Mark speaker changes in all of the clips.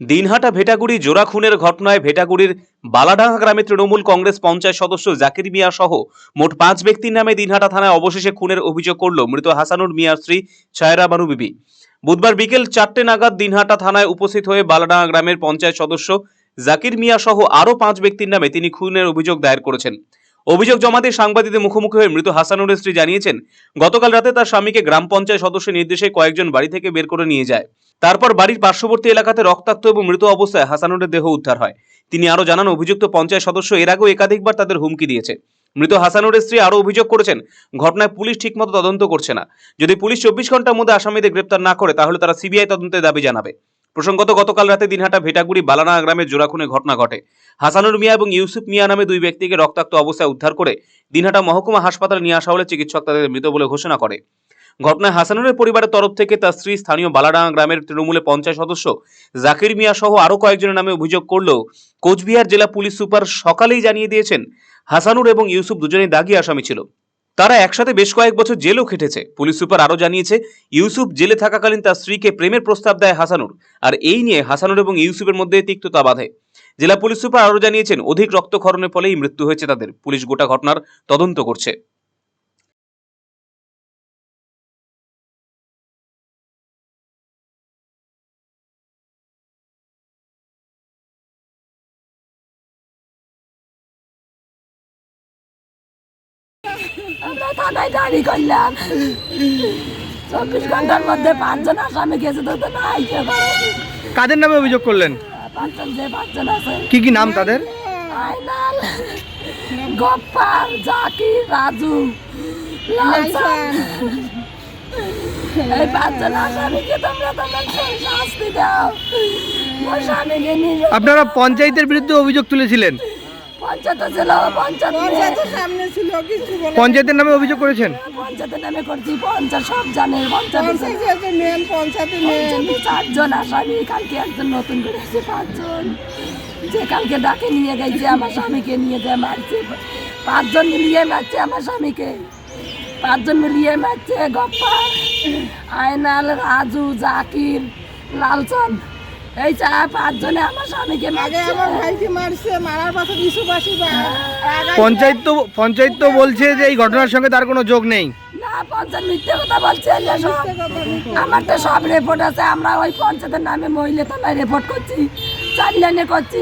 Speaker 1: দিনহাটা ভেটাগুড়ি জোড়া খুনের ঘটনায় ভেটাগুড়ির বালাডাঙ্গা গ্রামে তৃণমূল কংগ্রেস পঞ্চায়েত সদস্য জাকির মিয়া সহ মোট ৫ ব্যক্তির নামে দিনহাটা থানায় অবশেষে খুনের অভিযোগ করল মৃত হাসানুর মিয়ার স্ত্রী ছায়রা বানু বিবি। বুধবার বিকেল ৪টে নাগাদ দিনহাটা থানায় উপস্থিত হয়ে বালাডাঙ্গা গ্রামের পঞ্চায়েত সদস্য জাকির মিয়া সহ আরও ৫ ব্যক্তির নামে তিনি খুনের অভিযোগ দায়ের করেছেন। অভিযোগ জমা দিয়ে সাংবাদিকদের মুখোমুখি হয়ে মৃত হাসানুরের স্ত্রী জানিয়েছেন, গতকাল রাতে তার স্বামীকে গ্রাম পঞ্চায়েত সদস্যের নির্দেশে কয়েকজন বাড়ি থেকে বের করে নিয়ে যায়। তারপর বাড়ির পার্শ্ববর্তী এলাকাতে রক্তাক্ত এবং মৃত অবস্থায় হাসানুরের দেহ উদ্ধার হয়। তিনি আরও জানান, অভিযুক্ত পঞ্চায়েত সদস্য এর আগেও একাধিকবার তাদের হুমকি দিয়েছে। মৃত হাসানুরের স্ত্রী আরও অভিযোগ করেছেন, ঘটনায় পুলিশ ঠিকমতো তদন্ত করছে না। যদি পুলিশ ২৪ ঘন্টার মধ্যে আসামিদের গ্রেপ্তার না করে তাহলে তারা সিবিআই তদন্তের দাবি জানাবে। প্রসঙ্গত, গতকাল রাতে দিনহাটা ভেটাগুড়ি বালাডাঙ্গা গ্রামের জোড়া খুনের ঘটনা ঘটে। হাসানুর মিয়া এবং ইউসুফ মিয়া নামে দুই ব্যক্তিকে রক্তাক্ত অবস্থায় উদ্ধার করে দিনহাটা মহকুমা হাসপাতালে নিয়ে আসা হলে চিকিৎসক তাদের মৃত বলে ঘোষণা করে। ঘটনায় হাসানুরের পরিবারের তরফ থেকে তার স্ত্রী স্থানীয় বালাডাঙ্গা গ্রামের তৃণমূলের পঞ্চায়েত সদস্য জাকির মিয়া সহ আরও কয়েকজনের নামে অভিযোগ করলেও কোচবিহার জেলা পুলিশ সুপার সকালেই জানিয়ে দিয়েছেন, হাসানুর এবং ইউসুফ দুজনেই দাগী আসামি ছিল। তারা একসাথে বেশ কয়েক বছর জেলও খেটেছে। পুলিশ সুপার আরও জানিয়েছে, ইউসুফ জেলে থাকাকালীন তার স্ত্রীকে প্রেমের প্রস্তাব দেয় হাসানুর, আর এই নিয়ে হাসানুর এবং ইউসুফের মধ্যে তিক্ততা বাধে। জেলা পুলিশ সুপার আরও জানিয়েছেন, অধিক রক্তক্ষরণের ফলেই মৃত্যু হয়েছে তাদের। পুলিশ গোটা ঘটনার তদন্ত করছে।
Speaker 2: আমরা থানায় দাঁড়ি করলাম, ২৪ ঘন্টার মধ্যে ৫ জন আসামি গেছে, তো না আইতে পারে।
Speaker 3: কাদের নামে অভিযোগ করলেন?
Speaker 2: ৫ জন, যে ৫ জন আছে।
Speaker 3: কি কি নাম তাদের?
Speaker 2: আইনাল, গপ্পার, জাকির, রাজু, লালচান। এই ৫ জন আসামিকে তোমরা শাস্তি দাও। ওর স্বামীকে নিয়ে
Speaker 3: আপনারা পঞ্চায়েতের বিরুদ্ধে অভিযোগ তুলেছিলেন?
Speaker 2: পঞ্চায়েত ছিল, পঞ্চায়েতের সামনে ছিল, কিছু বলে
Speaker 3: পঞ্চায়েতের নামে অভিযোগ করেছেন?
Speaker 2: পঞ্চায়েতের নামে করছি। পঞ্চায়েত সব জানে, পঞ্চায়েতে ৪ জন আসামি। কালকে একজন নতুন করে এসে ৫ জন, যে কালকে ডাকে নিয়ে গেছে আমার স্বামীকে, নিয়ে যায় মারছে। ৫ জন মিলিয়ে মারছে আমার স্বামীকে, ৫ জন মিলিয়ে মারছে। গপ্পা, আয়নাল, রাজু, জাকির, লালচান, এই ৫ জনে আমার স্বামীকে মারছে। আমার ভাইকে মারছে, মারার পাশে বিশ্ববাসী।
Speaker 3: পঞ্চায়েত তো বলছে যে এই ঘটনার সঙ্গে তার কোনো যোগ নেই।
Speaker 2: না, পঞ্চায়েত মিথ্যে কথা বলছে। আমার তো সব রিপোর্ট আছে। আমরা ওই পঞ্চায়েতের নামে মহিলা থানায় রিপোর্ট করছি, ৪ লাইনে করছি,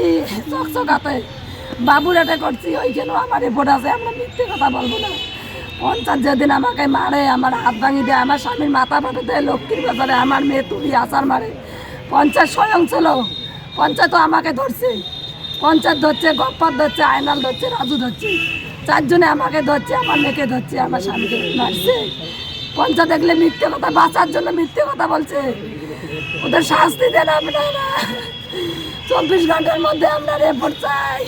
Speaker 2: চকচকাতে বাবুরাটে করছি, ওইখানেও আমার রিপোর্ট আছে। আমরা মিথ্যে কথা বলবো না। পঞ্চায়েত যেদিন আমাকে মারে, আমার হাত ভাঙি দেয়, আমার স্বামীর মাথা ফাটে দেয়, লক্ষ্মীর বাজারে আমার মেয়ে তুলি আচার মারে। পঞ্চায়েত স্বয়ং ছিল, পঞ্চায়েতও আমাকে ধরছে। পঞ্চায়েত ধরছে, গপ্পার ধরছে, আয়নাল ধরছে, রাজু ধরছে, ৪ জনে আমাকে ধরছে, আমার মেয়েকে ধরছে, আমার স্বামীকে মারছে। পঞ্চায়েত দেখলে মিথ্যে কথা, বাঁচার জন্য মিথ্যে কথা বলছে। ওদের শাস্তি দেন আপনারা। ২৪ ঘন্টার মধ্যে আমরা রিপোর্ট চাই।